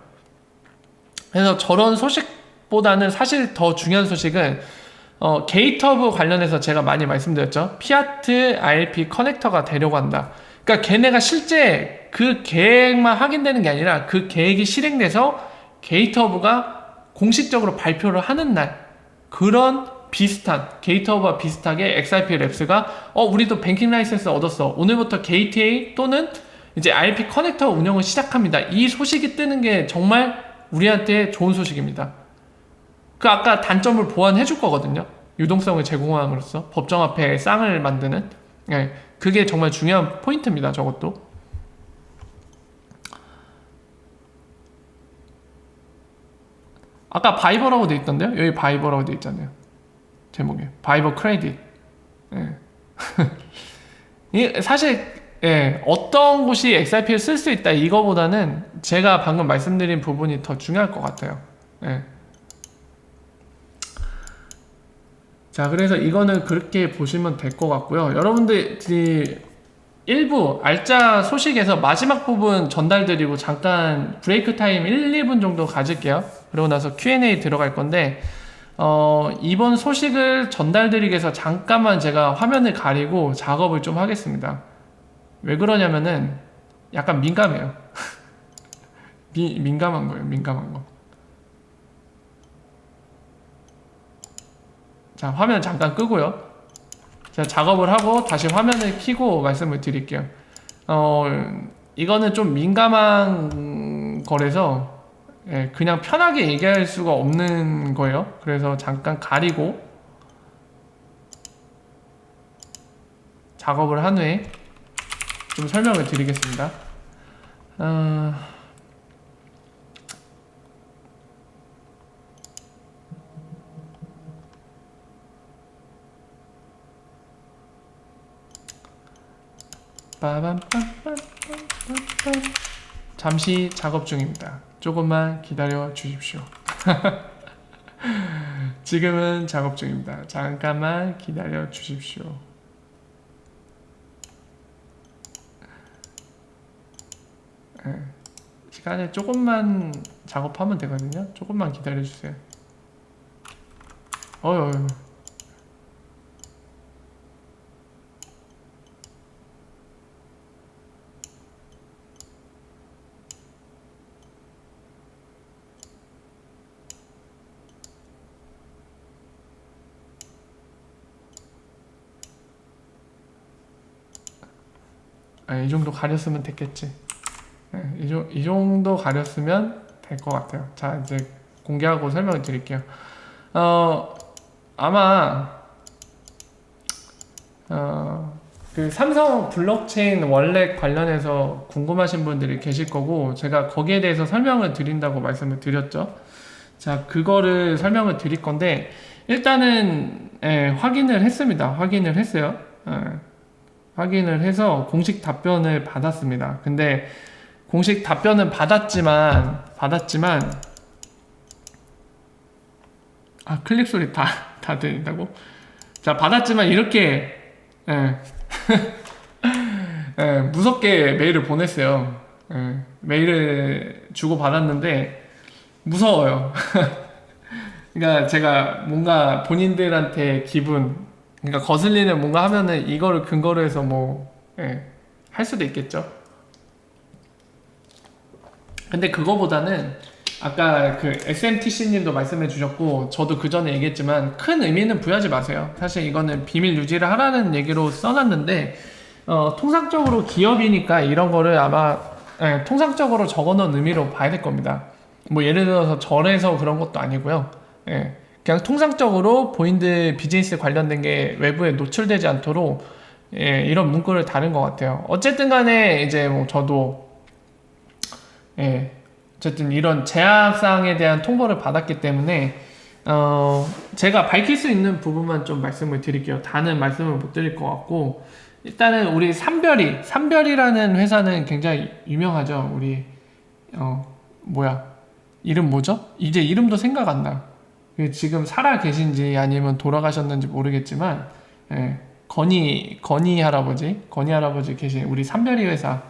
그래서 저런 소식보다는 사실 더 중요한 소식은 게이트허브 관련해서 제가 많이 말씀드렸죠. 피아트 ILP 커넥터가 되려고 한다. 그러니까 걔네가 실제 그 계획만 확인되는 게 아니라 그 계획이 실행돼서 게이트허브가 공식적으로 발표를 하는 날, 그런 비슷한, 게이트허브와 비슷하게 XIP 랩스가 우리도 뱅킹 라이센스 얻었어, 오늘부터 게이트웨이 또는 이제 ILP 커넥터 운영을 시작합니다. 이 소식이 뜨는 게 정말 우리한테 좋은 소식입니다. 그 아까 단점을 보완해 줄 거거든요. 유동성을 제공함으로써 법정화폐의 쌍을 만드는, 네, 그게 정말 중요한 포인트입니다. 저것도. 아까 바이버라고 돼 있던데요? 여기 바이버라고 돼 있잖아요. 제목에 바이버 크레딧. 예. 사실 어떤 곳이 XIP를 쓸 수 있다 이거보다는 제가 방금 말씀드린 부분이 더 중요할 것 같아요. 자, 그래서 이거는 그렇게 보시면 될 것 같고요. 여러분들이 일부 알짜 소식에서 마지막 부분 전달드리고 잠깐 브레이크 타임 1, 2분 정도 가질게요. 그러고 나서 Q&A 들어갈 건데, 이번 소식을 전달드리기 위해서 잠깐만 제가 화면을 가리고 작업을 좀 하겠습니다. 왜 그러냐면은 약간 민감해요. 민감한 거예요. 민감한 거. 자, 화면 잠깐 끄고요. 제가 작업을 하고 다시 화면을 켜고 말씀을 드릴게요. 이거는 좀 민감한 거라서 그냥 편하게 얘기할 수가 없는 거예요. 그래서 잠깐 가리고 작업을 한 후에 좀 설명을 드리겠습니다. 잠시 작업 중입니다. 조금만 기다려 주십시오. 지금은 작업 중입니다. 잠깐만 기다려 주십시오. 시간에 조금만 작업하면 되거든요. 조금만 기다려 주세요. 어휴. 이 정도 가렸으면 됐겠지. 이 정도 가렸으면 될 것 같아요. 자, 이제 공개하고 설명을 드릴게요. 아마 그 삼성 블록체인 월렛 관련해서 궁금하신 분들이 계실 거고, 제가 거기에 대해서 설명을 드린다고 말씀을 드렸죠. 자, 그거를 설명을 드릴 건데, 일단은 확인을 했습니다. 확인을 했어요. 확인을 해서 공식 답변을 받았습니다. 근데 공식 답변은 받았지만 클릭 소리 다 들린다고? 자, 받았지만 이렇게 무섭게 메일을 보냈어요. 메일을 주고 받았는데 무서워요. 그러니까 제가 뭔가 본인들한테 기분, 그러니까 거슬리는 뭔가 하면은 이거를 근거로 해서 할 수도 있겠죠. 근데 그거보다는 아까 그 SMTC님도 말씀해 주셨고 저도 그 전에 얘기했지만 큰 의미는 부여하지 마세요. 사실 이거는 비밀 유지를 하라는 얘기로 써놨는데 통상적으로 기업이니까 이런 거를 아마 통상적으로 적어놓은 의미로 봐야 될 겁니다. 뭐 예를 들어서 절에서 그런 것도 아니고요. 그냥 통상적으로 본인들 비즈니스 관련된 게 외부에 노출되지 않도록 이런 문구를 다른 것 같아요. 어쨌든 간에 이제 뭐 저도 어쨌든 이런 제약사항에 대한 통보를 받았기 때문에 제가 밝힐 수 있는 부분만 좀 말씀을 드릴게요. 다는 말씀을 못 드릴 것 같고 일단은 우리 삼별이라는 회사는 굉장히 유명하죠. 우리 이름 뭐죠? 이제 이름도 생각 안 나. 지금 살아 계신지 아니면 돌아가셨는지 모르겠지만 건희 할아버지 계신 우리 삼별이 회사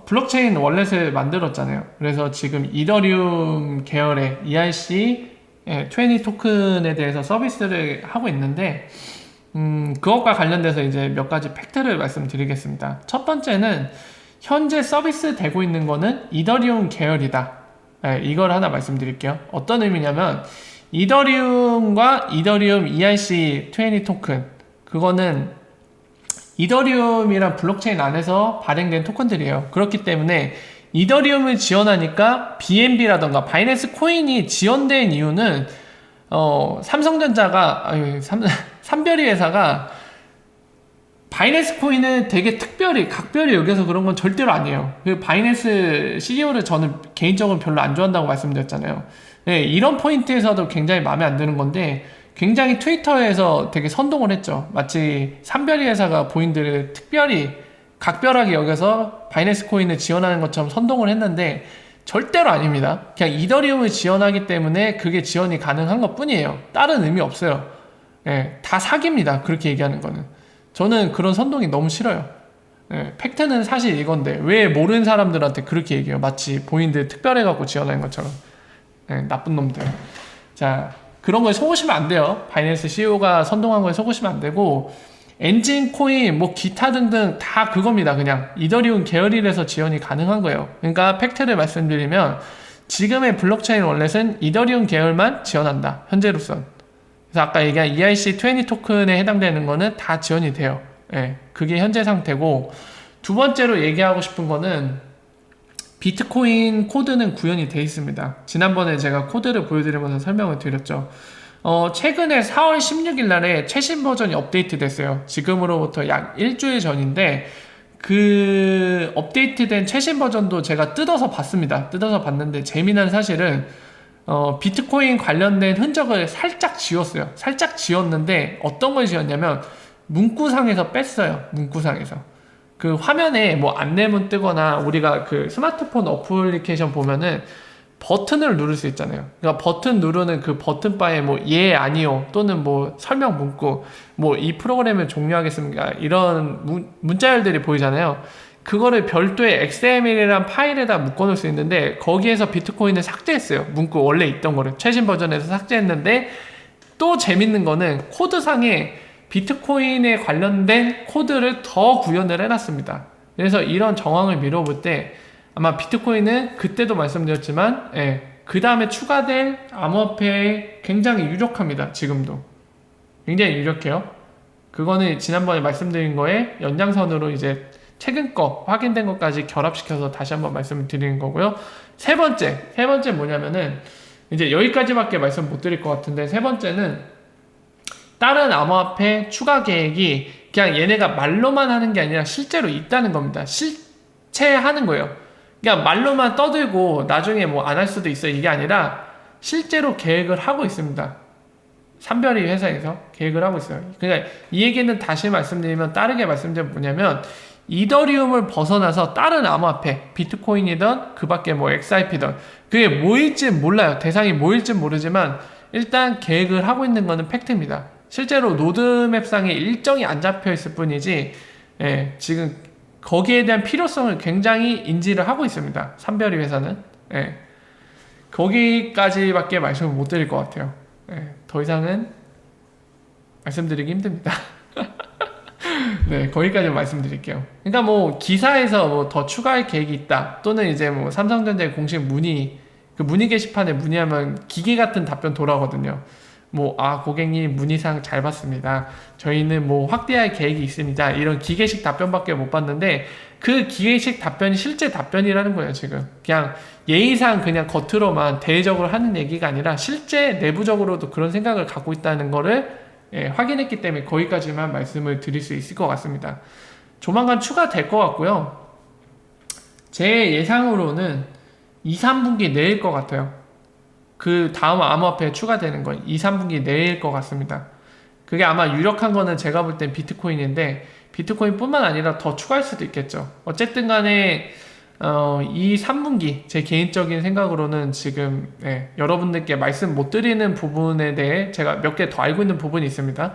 블록체인 월렛을 만들었잖아요. 그래서 지금 이더리움 계열의 ERC20 토큰에 대해서 서비스를 하고 있는데 그것과 관련돼서 이제 몇 가지 팩트를 말씀드리겠습니다. 첫 번째는 현재 서비스 되고 있는 거는 이더리움 계열이다. 이걸 하나 말씀드릴게요. 어떤 의미냐면 이더리움과 이더리움 ERC20 토큰 그거는 이더리움이란 블록체인 안에서 발행된 토큰들이에요. 그렇기 때문에 이더리움을 지원하니까 BNB라던가 바이낸스 코인이 지원된 이유는 삼별이 회사가 바이낸스 코인을 되게 특별히 각별히 여겨서 그런 건 절대로 아니에요. 그 바이낸스 CEO를 저는 개인적으로 별로 안 좋아한다고 말씀드렸잖아요. 이런 포인트에서도 굉장히 마음에 안 드는 건데 굉장히 트위터에서 되게 선동을 했죠. 마치 삼별이 회사가 본인들을 특별히 각별하게 여겨서 바이낸스 코인을 지원하는 것처럼 선동을 했는데 절대로 아닙니다. 그냥 이더리움을 지원하기 때문에 그게 지원이 가능한 것 뿐이에요. 다른 의미 없어요. 다 사기입니다. 그렇게 얘기하는 거는. 저는 그런 선동이 너무 싫어요. 팩트는 사실 이건데 왜 모르는 사람들한테 그렇게 얘기해요. 마치 본인들 특별해갖고 지원하는 것처럼. 나쁜 놈들. 자, 그런 거에 속으시면 안 돼요. 바이낸스 CEO가 선동한 거에 속으시면 안 되고 엔진 코인 뭐 기타 등등 다 그겁니다. 그냥 이더리움 계열이라서 지원이 가능한 거예요. 그러니까 팩트를 말씀드리면 지금의 블록체인 월렛은 이더리움 계열만 지원한다. 현재로선. 그래서 아까 얘기한 ERC20 토큰에 해당되는 거는 다 지원이 돼요. 그게 현재 상태고 두 번째로 얘기하고 싶은 거는 비트코인 코드는 구현이 돼 있습니다. 지난번에 제가 코드를 보여드리면서 설명을 드렸죠. 최근에 4월 16일 날에 최신 버전이 업데이트 됐어요. 지금으로부터 약 일주일 전인데 그 업데이트된 최신 버전도 제가 뜯어서 봤습니다. 뜯어서 봤는데 재미난 사실은 비트코인 관련된 흔적을 살짝 지웠어요. 살짝 지웠는데 어떤 걸 지웠냐면 문구상에서 뺐어요. 문구상에서. 그 화면에 뭐 안내문 뜨거나 우리가 그 스마트폰 어플리케이션 보면은 버튼을 누를 수 있잖아요. 그러니까 버튼 누르는 그 버튼 바에 뭐 예, 아니요 또는 뭐 설명 문구 뭐 이 프로그램을 종료하겠습니다 이런 문자열들이 보이잖아요. 그거를 별도의 XML이란 파일에다 묶어놓을 수 있는데 거기에서 비트코인을 삭제했어요. 문구 원래 있던 거를 최신 버전에서 삭제했는데 또 재밌는 거는 코드상에 비트코인에 관련된 코드를 더 구현을 해놨습니다. 그래서 이런 정황을 미뤄볼 때 아마 비트코인은 그때도 말씀드렸지만 그 다음에 추가된 암호화폐에 굉장히 유력합니다. 지금도 굉장히 유력해요. 그거는 지난번에 말씀드린 거에 연장선으로 이제 최근 거 확인된 것까지 결합시켜서 다시 한번 말씀을 드리는 거고요. 세 번째 뭐냐면은 이제 여기까지밖에 말씀 못 드릴 것 같은데 세 번째는 다른 암호화폐 추가 계획이 그냥 얘네가 말로만 하는 게 아니라 실제로 있다는 겁니다. 실체하는 거예요. 그냥 말로만 떠들고 나중에 뭐 안 할 수도 있어 이게 아니라 실제로 계획을 하고 있습니다. 삼별이 회사에서 계획을 하고 있어요. 그러니까 이 얘기는 다시 말씀드리면 다르게 말씀드리면 뭐냐면 이더리움을 벗어나서 다른 암호화폐 비트코인이든 그 밖에 뭐 XRP든 그게 뭐일지 몰라요. 대상이 뭐일지 모르지만 일단 계획을 하고 있는 거는 팩트입니다. 실제로 노드맵상에 일정이 안 잡혀 있을 뿐이지 지금 거기에 대한 필요성을 굉장히 인지를 하고 있습니다. 삼별이 회사는 거기까지밖에 말씀을 못 드릴 것 같아요. 더 이상은 말씀드리기 힘듭니다. 네, 거기까지 말씀드릴게요. 그러니까 뭐 기사에서 뭐 더 추가할 계획이 있다, 또는 이제 뭐 삼성전자의 공식 문의, 그 문의 게시판에 문의하면 기계 같은 답변 돌아오거든요. 뭐, 고객님 문의사항 잘 봤습니다. 저희는 뭐 확대할 계획이 있습니다. 이런 기계식 답변밖에 못 봤는데, 그 기계식 답변이 실제 답변이라는 거예요, 지금. 그냥 예의상 그냥 겉으로만 대외적으로 하는 얘기가 아니라 실제 내부적으로도 그런 생각을 갖고 있다는 거를 확인했기 때문에 거기까지만 말씀을 드릴 수 있을 것 같습니다. 조만간 추가될 것 같고요. 제 예상으로는 2, 3분기 내일 것 같아요. 그 다음 암호화폐에 추가되는 건 2, 3분기 내일 것 같습니다. 그게 아마 유력한 거는 제가 볼 땐 비트코인인데, 비트코인 뿐만 아니라 더 추가할 수도 있겠죠. 어쨌든 간에 2, 3분기 제 개인적인 생각으로는 지금 여러분들께 말씀 못 드리는 부분에 대해 제가 몇 개 더 알고 있는 부분이 있습니다.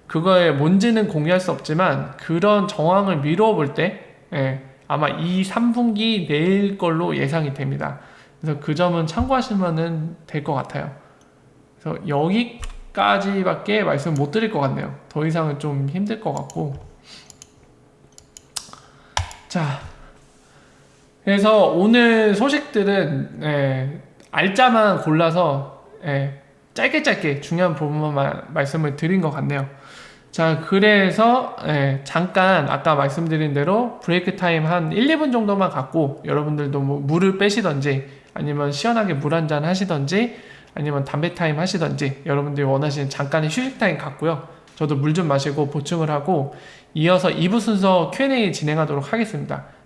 그거의 뭔지는 공유할 수 없지만 그런 정황을 미루어 볼 때 아마 2, 3분기 내일 걸로 예상이 됩니다. 그래서 그 점은 참고하시면 될 것 같아요. 그래서 여기까지밖에 말씀 못 드릴 것 같네요. 더 이상은 좀 힘들 것 같고. 자, 그래서 오늘 소식들은 알짜만 골라서 짧게 중요한 부분만 말씀을 드린 것 같네요. 자, 그래서 잠깐 아까 말씀드린 대로 브레이크 타임 한 1, 2분 정도만 갖고 여러분들도 뭐 물을 빼시던지, 아니면 시원하게 물 한잔 하시던지, 아니면 담배 타임 하시던지, 여러분들이 원하시는 잠깐의 휴식 타임 갖고요. 저도 물 좀 마시고 보충을 하고 이어서 2부 순서 Q&A 진행하도록 하겠습니다.